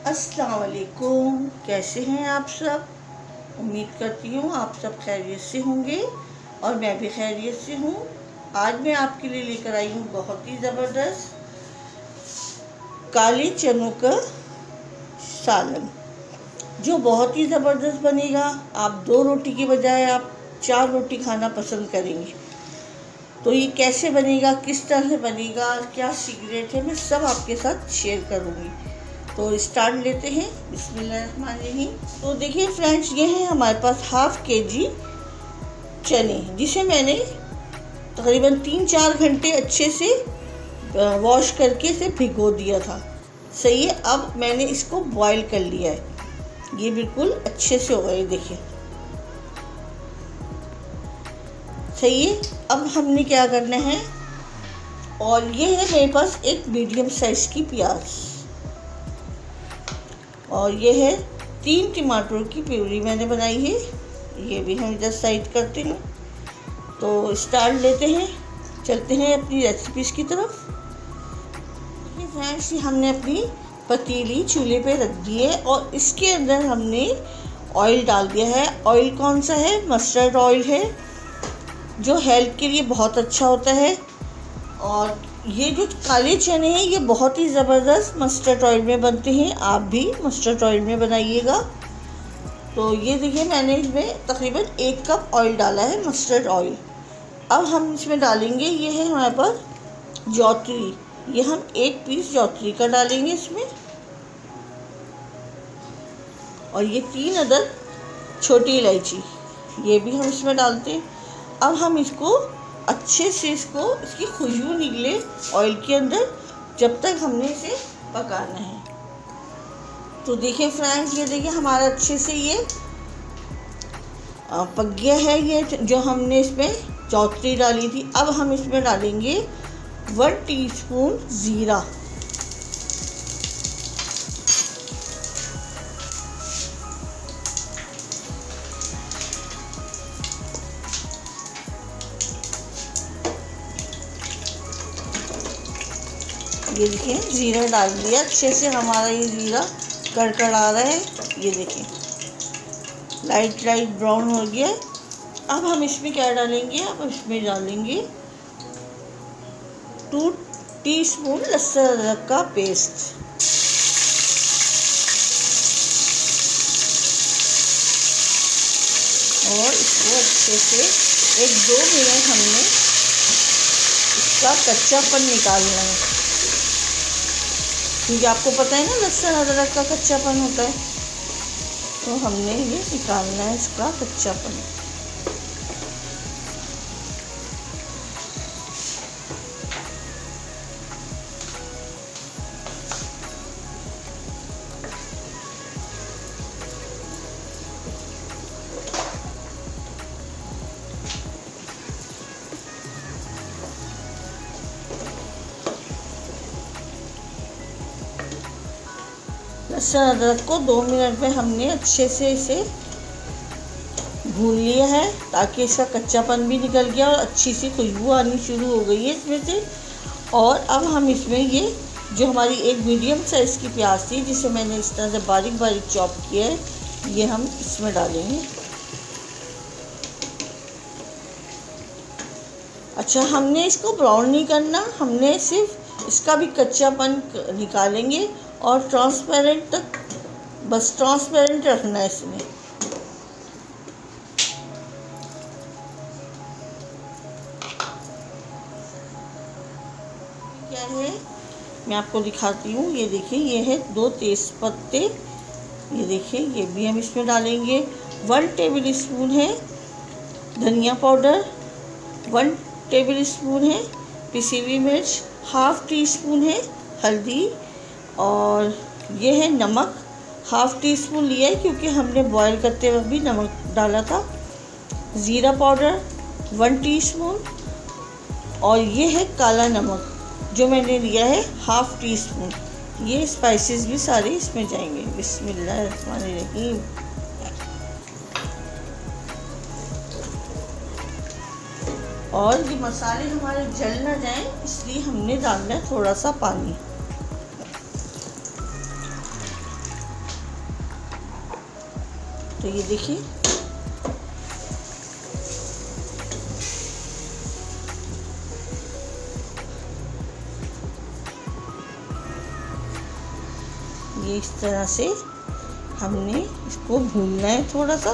अस्सलाम वालेकुम। कैसे हैं आप सब? उम्मीद करती हूँ आप सब खैरियत से होंगे और मैं भी खैरियत से हूँ। आज मैं आपके लिए लेकर आई हूँ बहुत ही ज़बरदस्त काले चनों का सालन, जो बहुत ही ज़बरदस्त बनेगा। आप 2 रोटी के बजाय आप 4 रोटी खाना पसंद करेंगे। तो ये कैसे बनेगा, किस तरह से बनेगा, क्या सीक्रेट है, मैं सब आपके साथ शेयर करूँगी। तो स्टार्ट लेते हैं। बिस्मिल्लाहिर्रहमानिर्रहीम। तो देखिए फ्रेंड्स, ये है हमारे पास ½ kg चने, जिसे मैंने तकरीबन 3-4 घंटे अच्छे से वॉश करके इसे भिगो दिया था। सही है। अब मैंने इसको बॉईल कर लिया है। ये बिल्कुल अच्छे से हो गए, देखिए सही है। अब हमने क्या करना है, और ये है मेरे पास एक मीडियम साइज़ की प्याज, और ये है 3 टमाटर की प्यूरी मैंने बनाई है। ये भी हम इधर साइड करते हैं। तो स्टार्ट लेते हैं, चलते हैं अपनी रेसिपीज़ की तरफ। ये फ्रेंड्स, हमने अपनी पतीली चूल्हे पे रख दी है और इसके अंदर हमने ऑयल डाल दिया है। ऑयल कौन सा है? मस्टर्ड ऑयल है, जो हेल्थ के लिए बहुत अच्छा होता है। और ये जो काले चने हैं ये बहुत ही ज़बरदस्त मस्टर्ड ऑयल में बनते हैं। आप भी मस्टर्ड ऑयल में बनाइएगा। तो ये देखिए, मैंने इसमें तकरीबन 1 कप ऑयल डाला है, मस्टर्ड ऑयल। अब हम इसमें डालेंगे, ये है हमारे पास जौतरी। ये हम 1 पीस जौतरी का डालेंगे इसमें, और ये 3 अदद छोटी इलायची, ये भी हम इसमें डालते हैं। अब हम इसको अच्छे से इसकी खुशबू निकले ऑयल के अंदर, जब तक हमने इसे पकाना है। तो देखिए फ्रेंड्स, ये देखिए हमारा अच्छे से ये पक गया है, ये जो हमने इसमें जौतरी डाली थी। अब हम इसमें डालेंगे 1 टीस्पून ज़ीरा, ये देखिए ज़ीरा डाल दिया। अच्छे से हमारा ये ज़ीरा कड़कड़ा रहा है। ये देखिए लाइट ब्राउन हो गया। अब हम इसमें क्या डालेंगे, अब इसमें डालेंगे 2 टीस्पून लहसुन अदरक का पेस्ट, और इसको अच्छे से 1-2 मिनट हमने इसका कच्चापन निकालना है, क्योंकि आपको पता है ना लहसुन अदरक का कच्चापन होता है। तो हमने ये निकालना है इसका कच्चापन। लहसुन अदरक को 2 मिनट में हमने अच्छे से इसे भून लिया है, ताकि इसका कच्चापन भी निकल गया और अच्छी सी खुशबू आनी शुरू हो गई है इसमें से। और अब हम इसमें ये जो हमारी एक मीडियम साइज़ की प्याज थी, जिसे मैंने इस तरह से बारीक बारीक चॉप किया है, ये हम इसमें डालेंगे। अच्छा, हमने इसको ब्राउन नहीं करना, हमने सिर्फ इसका भी कच्चापन निकालेंगे और ट्रांसपेरेंट तक, बस ट्रांसपेरेंट रखना है इसमें। क्या है, मैं आपको दिखाती हूँ। ये देखिए, ये है 2 तेज पत्ते, ये देखिए, ये भी हम इसमें डालेंगे। 1 टेबल स्पून है धनिया पाउडर, 1 टेबल स्पून है पिसी हुई मिर्च, ½ टीस्पून है हल्दी, और ये है नमक। ½ टीस्पून लिया है क्योंकि हमने बॉईल करते वक्त भी नमक डाला था। ज़ीरा पाउडर 1 टीस्पून, और ये है काला नमक जो मैंने लिया है ½ टीस्पून। ये स्पाइसेस भी सारे इसमें जाएंगे। बिस्मिल्लाहिर्रहमानिर्रहीम। और ये मसाले हमारे जल ना जाएं, इसलिए हमने डालना है थोड़ा सा पानी। तो ये देखिए ये इस तरह से हमने इसको भूनना है थोड़ा सा,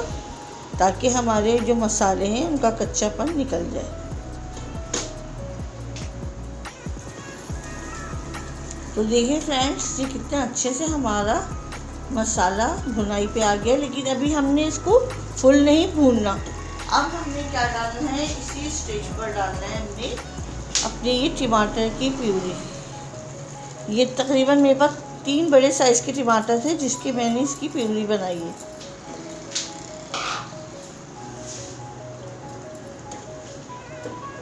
ताकि हमारे जो मसाले हैं उनका कच्चापन निकल जाए। तो देखिए फ्रेंड्स, ये कितना अच्छे से हमारा मसाला भुनाई पे आ गया, लेकिन अभी हमने इसको फुल नहीं भूनना। अब हमने क्या डालना है, इसी स्टेज पर डालना है हमने अपने ये टमाटर की प्यूरी। ये तकरीबन मेरे पास 3 बड़े साइज़ के टमाटर थे जिसकी मैंने इसकी प्यूरी बनाई है।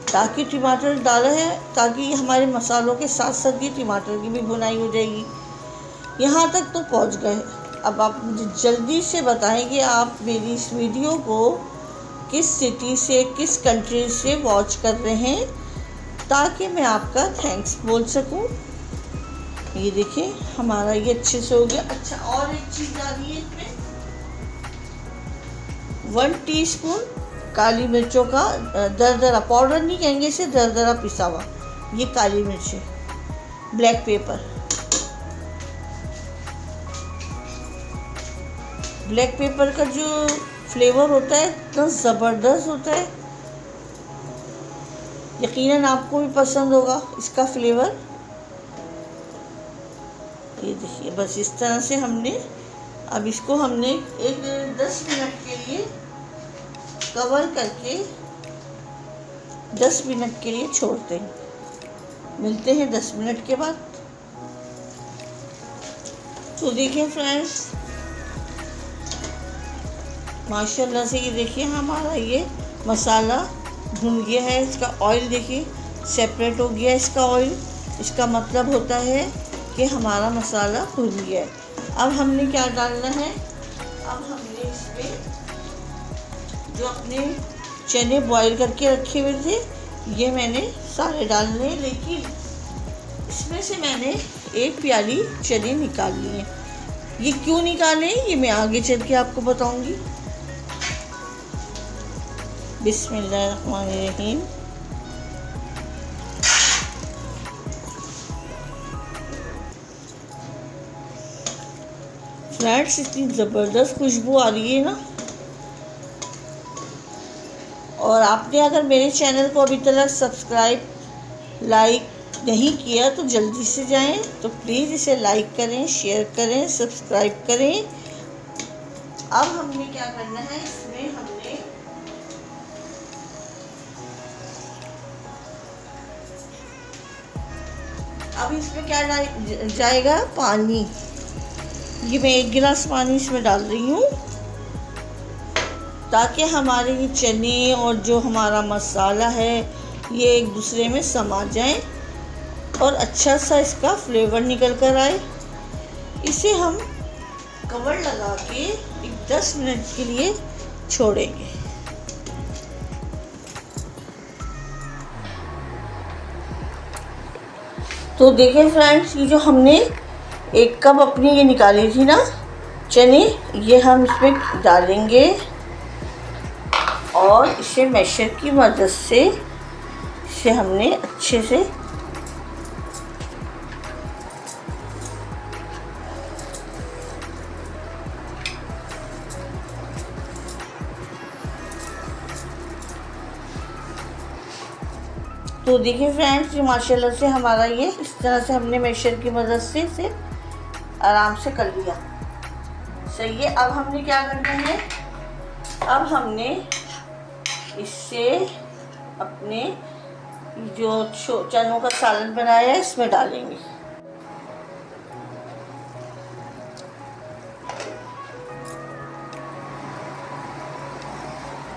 ताकि टमाटर डाला है ताकि हमारे मसालों के साथ साथ ये टमाटर की भी भुनाई हो जाएगी। यहाँ तक तो पहुँच गए। अब आप मुझे जल्दी से बताएं कि आप मेरी इस वीडियो को किस सिटी से, किस कंट्री से वॉच कर रहे हैं, ताकि मैं आपका थैंक्स बोल सकूं। ये देखिए हमारा ये अच्छे से हो गया। अच्छा, और एक चीज़ डाली है इसमें, 1 टीस्पून काली मिर्चों का दरदरा, पाउडर नहीं कहेंगे इसे, दरदरा पिसा हुआ ये काली मिर्च है, ब्लैक पेपर। ब्लैक पेपर का जो फ्लेवर होता है इतना ज़बरदस्त होता है, यकीनन आपको भी पसंद होगा इसका फ्लेवर। ये देखिए बस इस तरह से हमने अब इसको हमने एक 10 मिनट के लिए कवर करके 10 मिनट के लिए छोड़ते हैं। मिलते हैं 10 मिनट के बाद। तो देखिए फ्रेंड्स, माशाल्लाह से ये देखिए हमारा ये मसाला भुन गया है। इसका ऑयल देखिए सेपरेट हो गया, इसका ऑयल। इसका मतलब होता है कि हमारा मसाला भुन गया है। अब हमने क्या डालना है, अब हमने इसमें जो अपने चने बॉईल करके रखे हुए थे ये मैंने सारे डालने, लेकिन इसमें से मैंने 1 प्याली चने निकाल लिए। ये क्यों निकाले ये मैं आगे चल के आपको बताऊंगी। बिस्मिल्लाहिर्रहमानिर्रहीम। फ्रेंड्स, इतनी ज़बरदस्त खुशबू आ रही है ना। और आपने अगर मेरे चैनल को अभी तक सब्सक्राइब, लाइक नहीं किया तो जल्दी से जाएं। तो प्लीज़ इसे लाइक करें, शेयर करें, सब्सक्राइब करें। अब हमने क्या करना है, इसमें हमने अब इसमें क्या जाएगा, पानी। ये मैं 1 गिलास पानी इसमें डाल रही हूँ, ताकि हमारे ये चने और जो हमारा मसाला है ये एक दूसरे में समा जाए और अच्छा सा इसका फ्लेवर निकल कर आए। इसे हम कवर लगा के एक 10 मिनट के लिए छोड़ेंगे। तो देखिए फ्रेंड्स, ये जो हमने 1 कप अपनी ये निकाली थी ना चने, ये हम इसमें डालेंगे और इसे मैशर की मदद से इसे हमने अच्छे से तो देखिए फ्रेंड्स, ये माशाल्लाह से हमारा ये इस तरह से हमने मैशर की मदद से इसे आराम से कर लिया। सही है। अब हमने क्या करना है, अब हमने इससे अपने जो चनों का सालन बनाया है इसमें डालेंगे।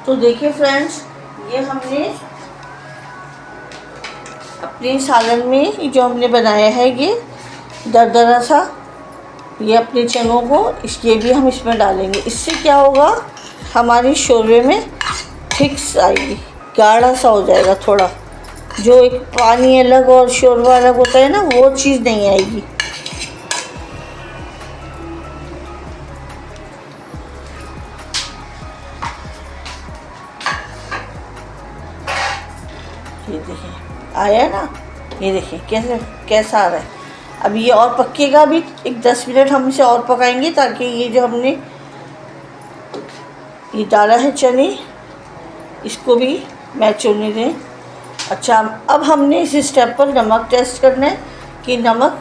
तो देखिए फ्रेंड्स, ये हमने अपने सालन में ये जो हमने बनाया है ये दरदरा सा, ये अपने चनों को ये भी हम इसमें डालेंगे। इससे क्या होगा, हमारी शोरबे में थिक्स आएगी, गाढ़ा सा हो जाएगा थोड़ा। जो एक पानी अलग और शोरबा अलग होता है ना, वो चीज़ नहीं आएगी। ये देखिए आया ना, ये देखिए कैसा आ रहा है। अब ये और पकेगा भी, एक 10 मिनट हम इसे और पकाएंगे ताकि ये जो हमने ये डाला है चने, इसको भी मैच होने दें। अच्छा, अब हमने इस स्टेप पर नमक टेस्ट करना है कि नमक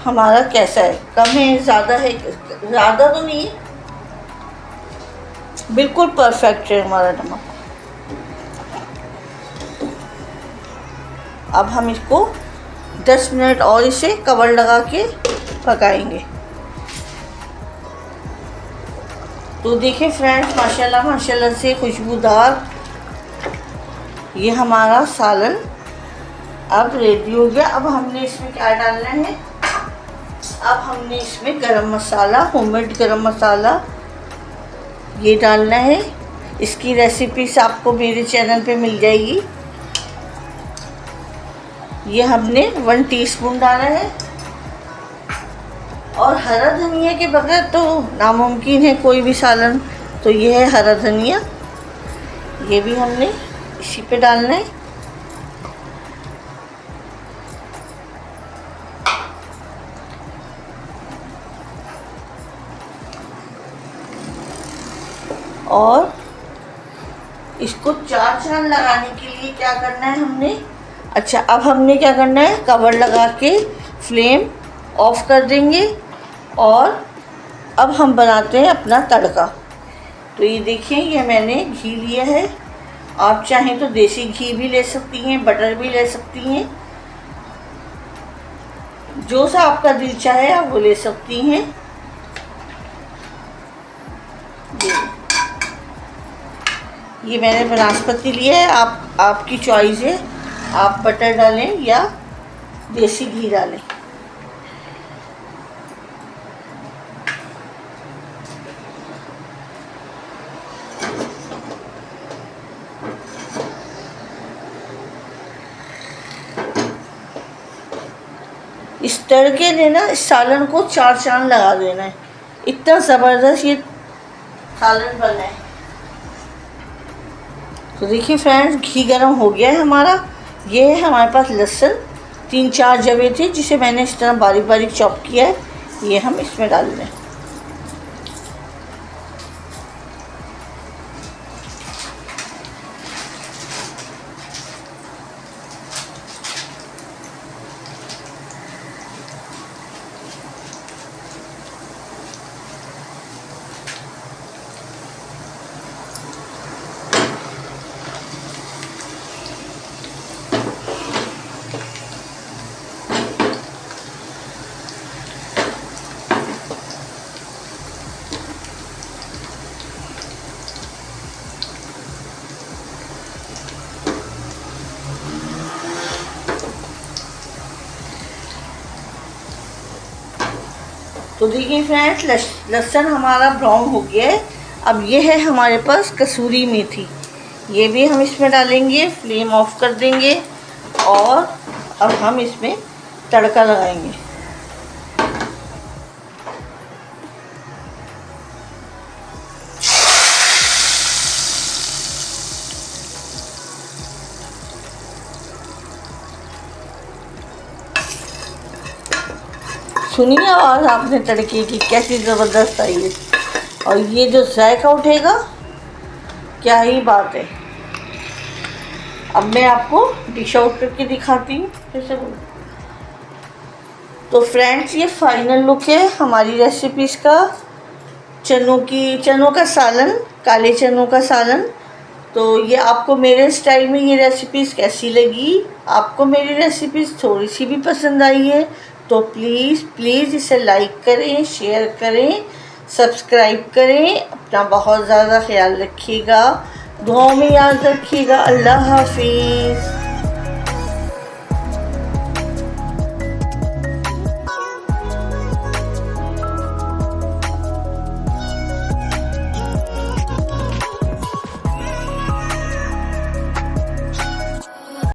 हमारा कैसा है, कम है, ज़्यादा है, ज़्यादा तो नहीं है, बिल्कुल परफेक्ट है हमारा नमक। अब हम इसको 10 मिनट और इसे कवर लगा के पकाएंगे। तो देखिए फ्रेंड्स, माशाल्लाह माशाल्लाह से खुशबूदार ये हमारा सालन अब रेडी हो गया। अब हमने इसमें क्या डालना है, अब हमने इसमें गरम मसाला, होममेड गरम मसाला ये डालना है। इसकी रेसिपीज आपको मेरे चैनल पे मिल जाएगी। ये हमने 1 टीस्पून डाला है। और हरा धनिया के बगैर तो नामुमकिन है कोई भी सालन, तो ये है हरा धनिया, ये भी हमने इसी पे डालना है। और इसको 4 चांद लगाने के लिए क्या करना है हमने, अच्छा अब हमने क्या करना है, कवर लगा के फ्लेम ऑफ कर देंगे। और अब हम बनाते हैं अपना तड़का। तो ये देखिए, ये मैंने घी लिया है, आप चाहें तो देसी घी भी ले सकती हैं, बटर भी ले सकती हैं, जो सा आपका दिल चाहे आप वो ले सकती हैं। ये मैंने बनास्पति लिया है, आपकी चॉइस है, आप बटर डालें या देसी घी डालें। इस तड़के ने ना इस सालन को 4 चांद लगा देना है, इतना ज़बरदस्त ये सालन बना है। तो देखिए फ्रेंड्स, घी गरम हो गया है हमारा। ये है हमारे पास लहसुन, 3-4 जवे थे जिसे मैंने इस तरह बारीक बारीक चॉप किया है, ये हम इसमें डाल दें। तो देखिए फ्रेंड्स, लहसुन हमारा ब्राउन हो गया है। अब ये है हमारे पास कसूरी मेथी, ये भी हम इसमें डालेंगे, फ्लेम ऑफ कर देंगे और अब हम इसमें तड़का लगाएंगे। सुनिए आवाज़ आपने तड़के की कैसी ज़बरदस्त आई है, और ये जो जायका उठेगा, क्या ही बात है। अब मैं आपको डिश आउट करके दिखाती हूँ कैसे। तो फ्रेंड्स, ये फाइनल लुक है हमारी रेसिपीज़ का, चनों का सालन, काले चनों का सालन। तो ये आपको मेरे स्टाइल में ये रेसिपीज़ कैसी लगी, आपको मेरी रेसिपीज़ थोड़ी सी भी पसंद आई है तो प्लीज़ इसे लाइक करें, शेयर करें, सब्सक्राइब करें। अपना बहुत ज़्यादा ख्याल रखिएगा, दुआओं में याद रखिएगा। अल्लाह हाफिज़।